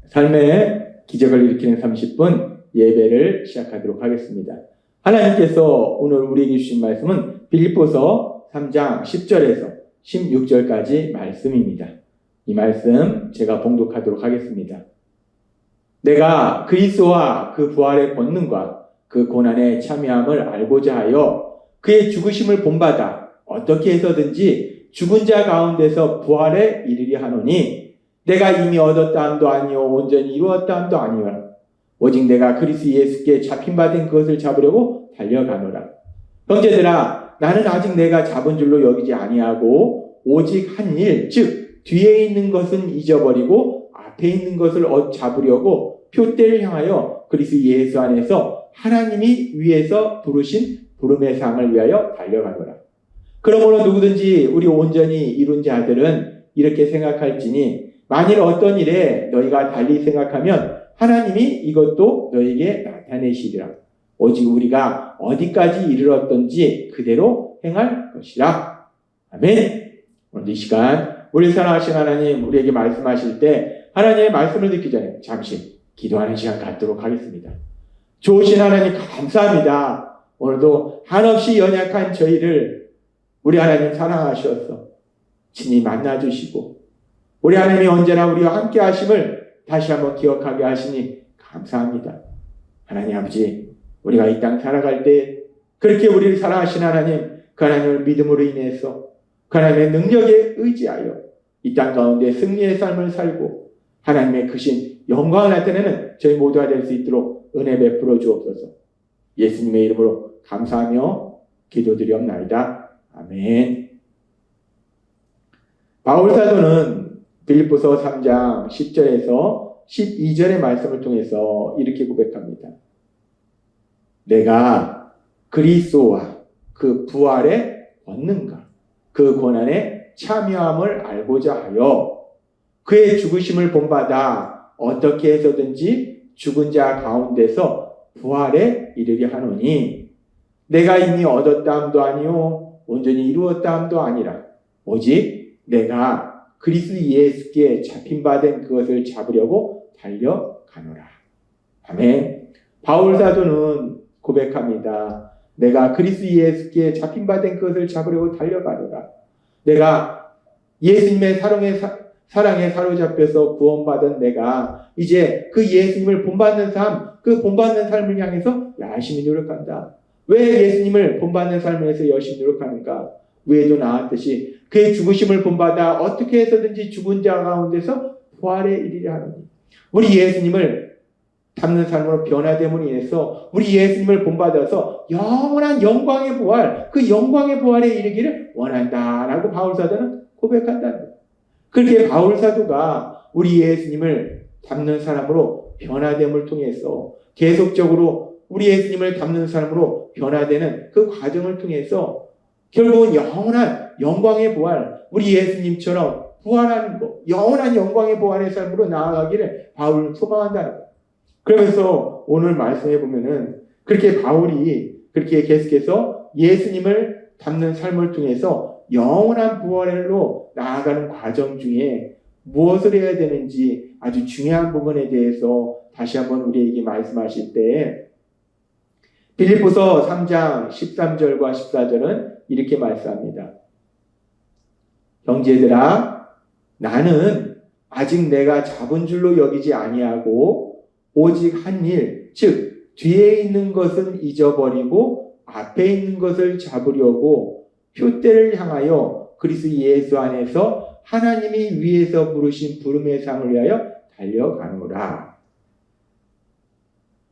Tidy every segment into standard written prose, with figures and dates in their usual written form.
삶의 기적을 일으키는 30분 예배를 시작하도록 하겠습니다. 하나님께서 오늘 우리에게 주신 말씀은 빌립보서 3장 10절에서 16절까지 말씀입니다. 이 말씀 제가 봉독하도록 하겠습니다. 내가 그리스도와 그 부활의 권능과 그 고난의 참여함을 알고자 하여 그의 죽으심을 본받아 어떻게 해서든지 죽은 자 가운데서 부활에 이르려 하노니 내가 이미 얻었다 함도 아니요 온전히 이루었다 함도 아니요 오직 내가 그리스도 예수께 잡힌바된 그것을 잡으려고 달려가노라. 형제들아, 나는 아직 내가 잡은 줄로 여기지 아니하고 오직 한 일, 즉 뒤에 있는 것은 잊어버리고 앞에 있는 것을 잡으려고 표대를 향하여 그리스도 예수 안에서 하나님이 위에서 부르신 부름의 상을 위하여 달려가노라. 그러므로 누구든지 우리 온전히 이룬 자들은 이렇게 생각할지니 만일 어떤 일에 너희가 달리 생각하면 하나님이 이것도 너희에게 나타내시리라. 오직 우리가 어디까지 이르렀던지 그대로 행할 것이라. 아멘. 오늘 이 시간 우리 사랑하신 하나님 우리에게 말씀하실 때 하나님의 말씀을 듣기 전에 잠시 기도하는 시간 갖도록 하겠습니다. 좋으신 하나님 감사합니다. 오늘도 한없이 연약한 저희를 우리 하나님 사랑하셔서 친히 만나주시고 우리 하나님이 언제나 우리와 함께 하심을 다시 한번 기억하게 하시니 감사합니다. 하나님 아버지, 우리가 이 땅 살아갈 때 그렇게 우리를 사랑하신 하나님, 그 하나님을 믿음으로 인해서 그 하나님의 능력에 의지하여 이 땅 가운데 승리의 삶을 살고 하나님의 크신 영광을 나타내는 저희 모두가 될 수 있도록 은혜 베풀어 주옵소서. 예수님의 이름으로 감사하며 기도드리옵나이다. 아멘. 바울 사도는 빌립보서 3장 10절에서 12절의 말씀을 통해서 이렇게 고백합니다. 내가 그리스도와 그 부활의 권능과 그 고난의 참여함을 알고자 하여 그의 죽으심을 본받아 어떻게 해서든지 죽은 자 가운데서 부활에 이르려 하노니 내가 이미 얻었다 함도 아니요 온전히 이루었다 함도 아니라 오직 내가 그리스도 예수께 잡힌 바 된 그것을 잡으려고 달려가노라. 아멘. 바울 사도는 고백합니다. 내가 그리스도 예수께 잡힌 바 된 그것을 잡으려고 달려가노라. 내가 예수님의 사랑에 사로잡혀서 구원받은 내가 이제 그 예수님을 본받는 삶, 그 본받는 삶을 향해서 열심히 노력한다. 왜 예수님을 본받는 삶을 위해서 열심히 노력하는가? 위에도 나왔듯이 그의 죽으심을 본받아 어떻게 해서든지 죽은 자 가운데서 부활에 이르려 하노니 우리 예수님을 닮는 삶으로 변화됨으로 인해서 우리 예수님을 본받아서 영원한 영광의 부활, 그 영광의 부활에 이르기를 원한다라고 바울 사도는 고백한다. 그렇게 바울 사도가 우리 예수님을 닮는 사람으로 변화됨을 통해서 계속적으로 우리 예수님을 닮는 사람으로 변화되는 그 과정을 통해서 결국은 영원한 영광의 부활, 우리 예수님처럼 부활하는 것, 영원한 영광의 부활의 삶으로 나아가기를 바울은 소망한다는 것. 그러면서 오늘 말씀해 보면은 그렇게 바울이 그렇게 계속해서 예수님을 닮는 삶을 통해서 영원한 부활로 나아가는 과정 중에 무엇을 해야 되는지 아주 중요한 부분에 대해서 다시 한번 우리에게 말씀하실 때 빌립보서 3장 13절과 14절은 이렇게 말씀합니다. 형제들아, 나는 아직 내가 잡은 줄로 여기지 아니하고 오직 한 일, 즉 뒤에 있는 것은 잊어버리고 앞에 있는 것을 잡으려고 표대를 향하여 그리스도 예수 안에서 하나님이 위에서 부르신 부름의 상을 위하여 달려가노라.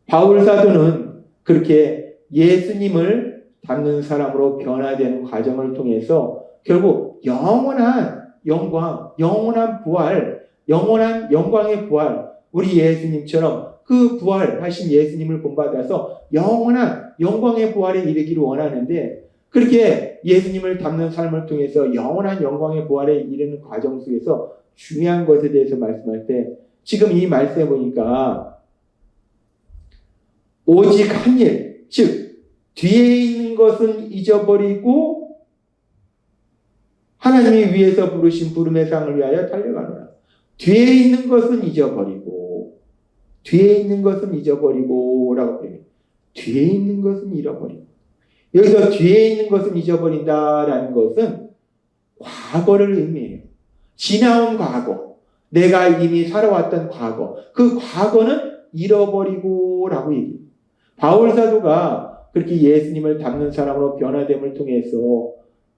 바울 사도는 그렇게 예수님을 닮는 사람으로 변화되는 과정을 통해서 결국 영원한 영광, 영원한 부활, 영원한 영광의 부활, 우리 예수님처럼 그 부활하신 예수님을 본받아서 영원한 영광의 부활에 이르기를 원하는데 그렇게 예수님을 닮는 삶을 통해서 영원한 영광의 부활에 이르는 과정 속에서 중요한 것에 대해서 말씀할 때 지금 이 말씀해 보니까 오직 한 일, 즉 뒤에 있는 것은 잊어버리고 하나님이 위에서 부르신 부름의 상을 위하여 달려가노라. 뒤에 있는 것은 잊어버리고 뒤에 있는 것은 잊어버리고 라고 해요. 뒤에 있는 것은 잃어버리고. 여기서 뒤에 있는 것은 잊어버린다라는 것은 과거를 의미해요. 지나온 과거, 내가 이미 살아왔던 과거, 그 과거는 잃어버리고 라고 얘기해요. 바울 사도가 그렇게 예수님을 닮는 사람으로 변화됨을 통해서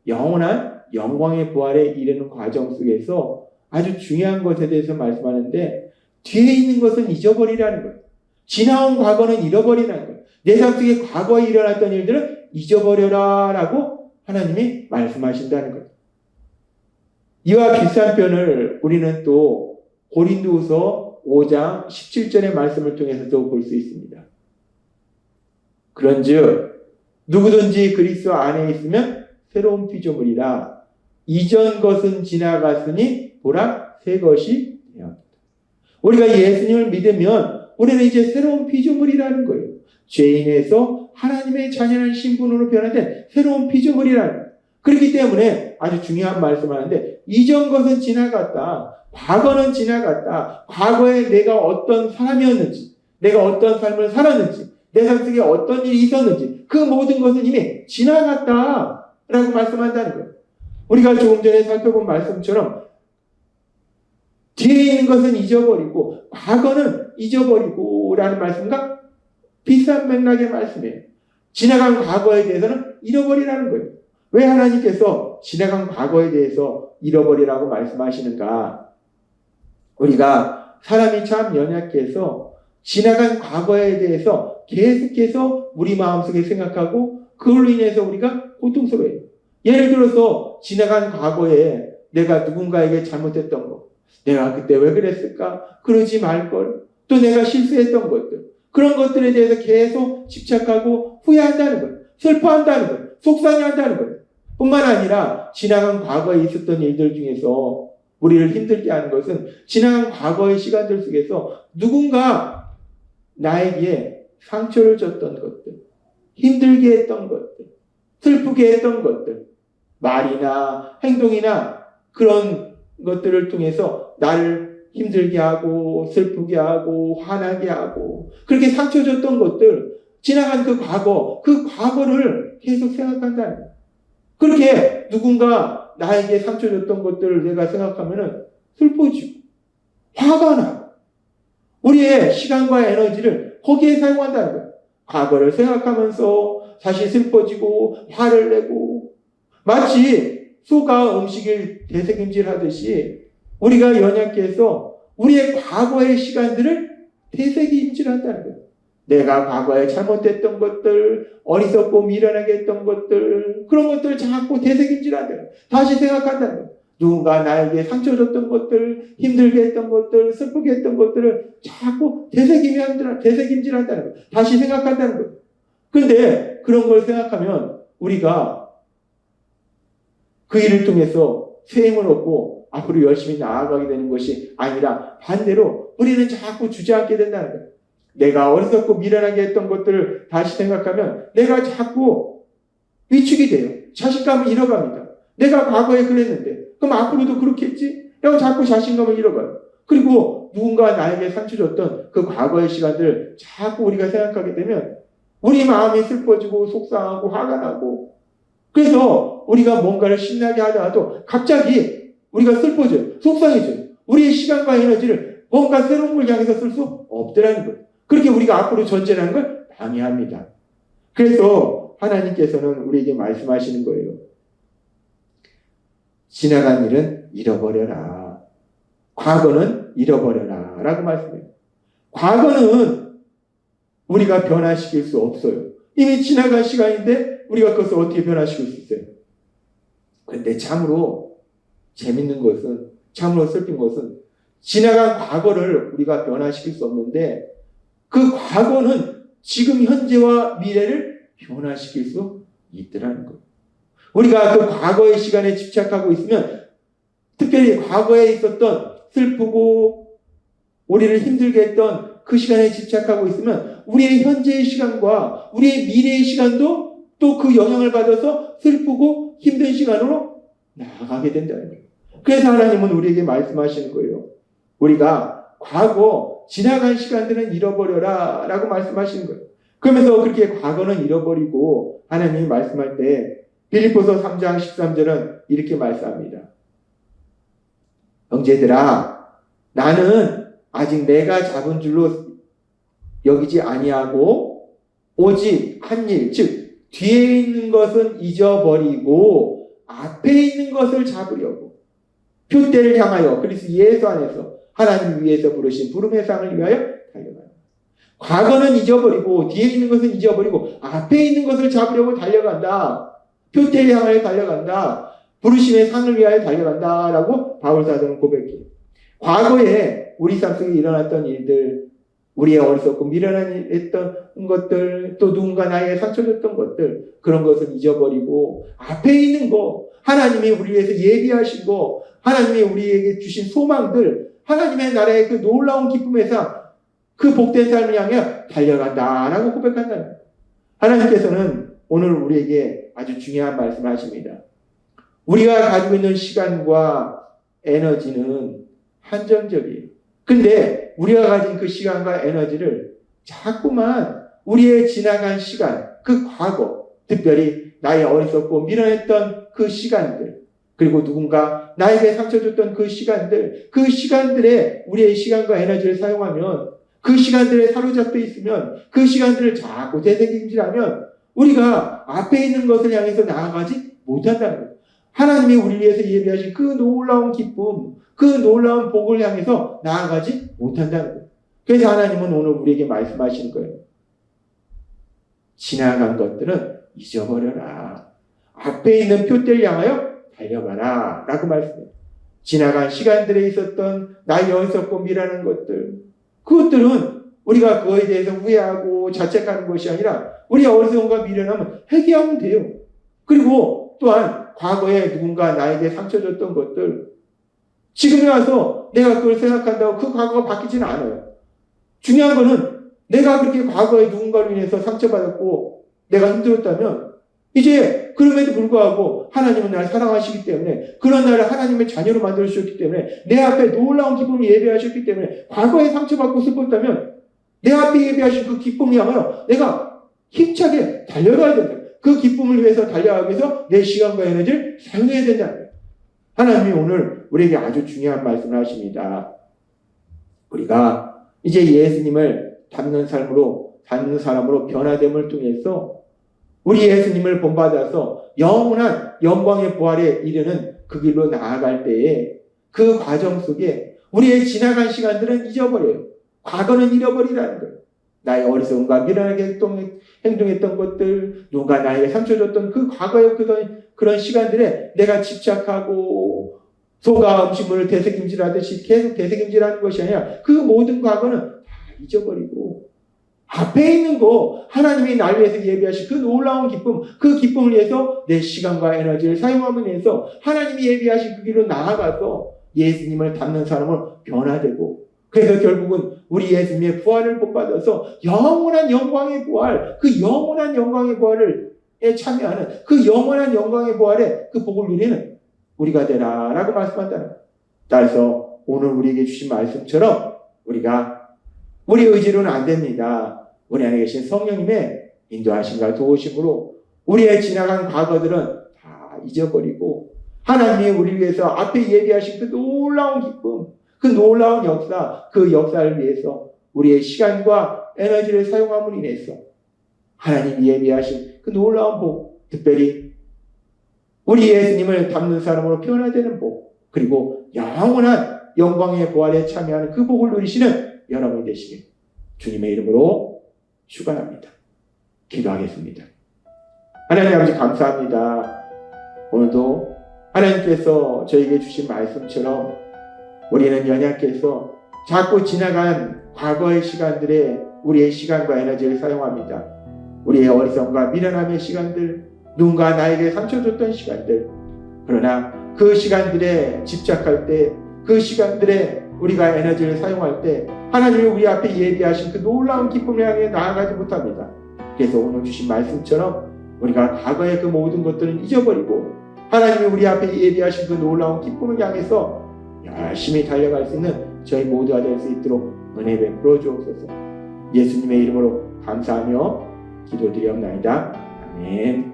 영원한 영광의 부활에 이르는 과정 속에서 아주 중요한 것에 대해서 말씀하는데, 뒤에 있는 것은 잊어버리라는 거예요. 지나온 과거는 잃어버리라는 거예요. 내 삶 속에 과거에 일어났던 일들은 잊어버려라 라고 하나님이 말씀하신다는 거예요. 이와 비슷한 표현을 우리는 또 고린도후서 5장 17절의 말씀을 통해서도 볼 수 있습니다. 그런즉 누구든지 그리스도 안에 있으면 새로운 피조물이라, 이전 것은 지나갔으니 보라 새 것이 되었다. 우리가 예수님을 믿으면 우리는 이제 새로운 피조물이라는 거예요. 죄인에서 하나님의 자녀의 신분으로 변화된 새로운 피조물이라는 거예요. 그렇기 때문에 아주 중요한 말씀을 하는데, 이전 것은 지나갔다. 과거는 지나갔다. 과거에 내가 어떤 사람이었는지, 내가 어떤 삶을 살았는지, 내 삶 속에 어떤 일이 있었는지, 그 모든 것은 이미 지나갔다 라고 말씀한다는 거예요. 우리가 조금 전에 살펴본 말씀처럼 뒤에 있는 것은 잊어버리고 과거는 잊어버리고 라는 말씀과 비슷한 맥락의 말씀이에요. 지나간 과거에 대해서는 잃어버리라는 거예요. 왜 하나님께서 지나간 과거에 대해서 잃어버리라고 말씀하시는가? 우리가 사람이 참 연약해서 지나간 과거에 대해서 계속해서 우리 마음속에 생각하고 그걸로 인해서 우리가 고통스러워요. 예를 들어서 지나간 과거에 내가 누군가에게 잘못했던 거, 내가 그때 왜 그랬을까? 그러지 말걸. 또 내가 실수했던 것들, 그런 것들에 대해서 계속 집착하고 후회한다는 거예요. 슬퍼한다는 거예요. 속상해한다는 거예요. 뿐만 아니라 지나간 과거에 있었던 일들 중에서 우리를 힘들게 하는 것은 지나간 과거의 시간들 속에서 누군가 나에게 상처를 줬던 것들, 힘들게 했던 것들, 슬프게 했던 것들, 말이나 행동이나 그런 것들을 통해서 나를 힘들게 하고 슬프게 하고 화나게 하고 그렇게 상처 줬던 것들, 지나간 그 과거를 계속 생각한다는 거예요. 그렇게 누군가 나에게 상처 줬던 것들을 내가 생각하면은 슬퍼지고 화가 나고 우리의 시간과 에너지를 거기에 사용한다는 거예요. 과거를 생각하면서 다시 슬퍼지고 화를 내고, 마치 소가 음식을 되새김질하듯이 우리가 연약해서 우리의 과거의 시간들을 되새김질한다는 거예요. 내가 과거에 잘못했던 것들, 어리석고 미련하게 했던 것들, 그런 것들을 자꾸 되새김질한다는 거예요. 다시 생각한다는 거예요. 누군가 나에게 상처 줬던 것들, 힘들게 했던 것들, 슬프게 했던 것들을 자꾸 되새김질한다는 거예요. 다시 생각한다는 거예요. 그런데 그런 걸 생각하면 우리가 그 일을 통해서 새 힘을 얻고 앞으로 열심히 나아가게 되는 것이 아니라 반대로 우리는 자꾸 주저앉게 된다는 거예요. 내가 어리석고 미련하게 했던 것들을 다시 생각하면 내가 자꾸 위축이 돼요. 자신감을 잃어갑니다. 내가 과거에 그랬는데 그럼 앞으로도 그렇겠지? 라고 자꾸 자신감을 잃어가요. 그리고 누군가 나에게 상처 줬던 그 과거의 시간들을 자꾸 우리가 생각하게 되면 우리 마음이 슬퍼지고 속상하고 화가 나고, 그래서 우리가 뭔가를 신나게 하다가도 갑자기 우리가 슬퍼져요. 속상해져요. 우리의 시간과 에너지를 뭔가 새로운 걸 향해서 쓸 수 없더라는 거예요. 그렇게 우리가 앞으로 전진하는 걸 방해합니다. 그래서 하나님께서는 우리에게 말씀하시는 거예요. 지나간 일은 잃어버려라. 과거는 잃어버려라. 라고 말씀해요. 과거는 우리가 변화시킬 수 없어요. 이미 지나간 시간인데 우리가 그것을 어떻게 변화시킬 수 있어요? 그런데 참으로 재밌는 것은, 참으로 슬픈 것은 지나간 과거를 우리가 변화시킬 수 없는데 그 과거는 지금 현재와 미래를 변화시킬 수 있더라는 거예요. 우리가 그 과거의 시간에 집착하고 있으면, 특별히 과거에 있었던 슬프고 우리를 힘들게 했던 그 시간에 집착하고 있으면 우리의 현재의 시간과 우리의 미래의 시간도 또 그 영향을 받아서 슬프고 힘든 시간으로 나아가게 된다는 거예요. 그래서 하나님은 우리에게 말씀하시는 거예요. 우리가 과거 지나간 시간들은 잃어버려라 라고 말씀하시는 거예요. 그러면서 그렇게 과거는 잃어버리고 하나님이 말씀할 때 빌립보서 3장 13절은 이렇게 말씀합니다. 형제들아, 나는 아직 내가 잡은 줄로 여기지 아니하고 오직 한 일, 즉 뒤에 있는 것은 잊어버리고 앞에 있는 것을 잡으려고 표대를 향하여 그리스도 예수 안에서 하나님 위에서 부르신 부름의 상을 위하여 달려간다. 과거는 잊어버리고 뒤에 있는 것은 잊어버리고 앞에 있는 것을 잡으려고 달려간다. 표대를 향하여 달려간다. 부르심의 상을 위하여 달려간다 라고 바울사도는 고백해요. 과거에 우리 삶 속에 일어났던 일들, 우리의 어리석고 미련했던 것들, 또 누군가 나에게 상처 줬던 것들, 그런 것은 잊어버리고 앞에 있는 거, 하나님이 우리 위해서 예비하신 거, 하나님이 우리에게 주신 소망들, 하나님의 나라의 그 놀라운 기쁨에서 그 복된 삶을 향해 달려간다라고 고백한다는 거예요. 하나님께서는 오늘 우리에게 아주 중요한 말씀을 하십니다. 우리가 가지고 있는 시간과 에너지는 한정적이에요. 근데 우리가 가진 그 시간과 에너지를 자꾸만 우리의 지나간 시간, 그 과거, 특별히 나의 어리석고 미련했던 그 시간들, 그리고 누군가 나에게 상처 줬던 그 시간들, 그 시간들에 우리의 시간과 에너지를 사용하면, 그 사로잡혀 있으면, 그 시간들을 자꾸 되새김질하면 우리가 앞에 있는 것을 향해서 나아가지 못한다는 거예요. 하나님이 우리 위해서 예비하신 그 놀라운 기쁨, 그 놀라운 복을 향해서 나아가지 못한다는 거예요. 그래서 하나님은 오늘 우리에게 말씀하시는 거예요. 지나간 것들은 잊어버려라. 앞에 있는 표대를 향하여 달려가라 라고 말씀해요. 지나간 시간들에 있었던 나의 어리석고 미련한 것들, 그것들은 우리가 그거에 대해서 후회하고 자책하는 것이 아니라 우리의 어리석음과 미련함은 회개하면 돼요. 그리고 또한 과거에 누군가 나에게 상처 줬던 것들, 지금에 와서 내가 그걸 생각한다고 그 과거가 바뀌지는 않아요. 중요한 거는 내가 그렇게 과거에 누군가로 인해서 상처받았고 내가 힘들었다면 이제 그럼에도 불구하고 하나님은 나를 사랑하시기 때문에, 그런 나를 하나님의 자녀로 만들어주셨기 때문에, 내 앞에 놀라운 기쁨을 예배하셨기 때문에, 과거에 상처받고 슬펐다면 내 앞에 예배하신 그 기쁨을 향하여 내가 힘차게 달려가야 된다. 그 기쁨을 위해서 달려가기 위해서 내 시간과 에너지를 사용해야 된다. 하나님이 오늘 우리에게 아주 중요한 말씀을 하십니다. 우리가 이제 예수님을 닮는 사람으로 변화됨을 통해서 우리 예수님을 본받아서 영원한 영광의 부활에 이르는 그 길로 나아갈 때에 그 과정 속에 우리의 지나간 시간들은 잊어버려요. 과거는 잃어버리라는 거예요. 나의 어리석음과 미련하게 행동했던 것들, 누가 나에게 상처 줬던 그 과거의 그런 시간들에 내가 집착하고 소가 음식물을 되새김질하듯이 계속 되새김질하는 것이 아니라 그 모든 과거는 다 잊어버리고 앞에 있는 거, 하나님이 나를 위해서 예비하신 그 놀라운 기쁨, 그 기쁨을 위해서 내 시간과 에너지를 사용함을 위해서 하나님이 예비하신 그 길로 나아가서 예수님을 닮는 사람으로 변화되고, 그래서 결국은 우리 예수님의 부활을 본받아서 영원한 영광의 부활, 그 영원한 영광의 부활에 참여하는 그 영원한 영광의 부활에 그 복을 누리는 우리가 되라라고 말씀한다는 거예요. 따라서 오늘 우리에게 주신 말씀처럼 우리가 우리 의지로는 안 됩니다. 우리 안에 계신 성령님의 인도하심과 도우심으로 우리의 지나간 과거들은 다 잊어버리고 하나님이 우리를 위해서 앞에 예비하신 그 놀라운 기쁨, 그 놀라운 역사, 그 역사를 위해서 우리의 시간과 에너지를 사용함으로 인해서 하나님이 예비하신 그 놀라운 복, 특별히 우리 예수님을 닮는 사람으로 변화되는 복, 그리고 영원한 영광의 부활에 참여하는 그 복을 누리시는 여러분이 되시길 주님의 이름으로 축원합니다. 기도하겠습니다. 하나님 아버지 감사합니다. 오늘도 하나님께서 저에게 주신 말씀처럼 우리는 연약해서 자꾸 지나간 과거의 시간들에 우리의 시간과 에너지를 사용합니다. 우리의 어리석음과 미련함의 시간들, 누군가 나에게 상처 줬던 시간들, 그러나 그 시간들에 집착할 때, 그 시간들에 우리가 에너지를 사용할 때 하나님이 우리 앞에 예비하신 그 놀라운 기쁨을 향해 나아가지 못합니다. 그래서 오늘 주신 말씀처럼 우리가 과거의 그 모든 것들은 잊어버리고 하나님이 우리 앞에 예비하신 그 놀라운 기쁨을 향해서 열심히 달려갈 수 있는 저희 모두가 될 수 있도록 은혜 베풀어 주옵소서. 예수님의 이름으로 감사하며 기도드리옵나이다. 아멘.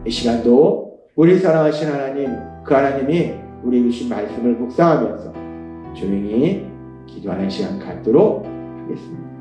이 시간도 우리 사랑하신 하나님, 그 하나님이 우리에게 주신 말씀을 묵상하면서 조용히 기도하는 시간 갖도록 하겠습니다.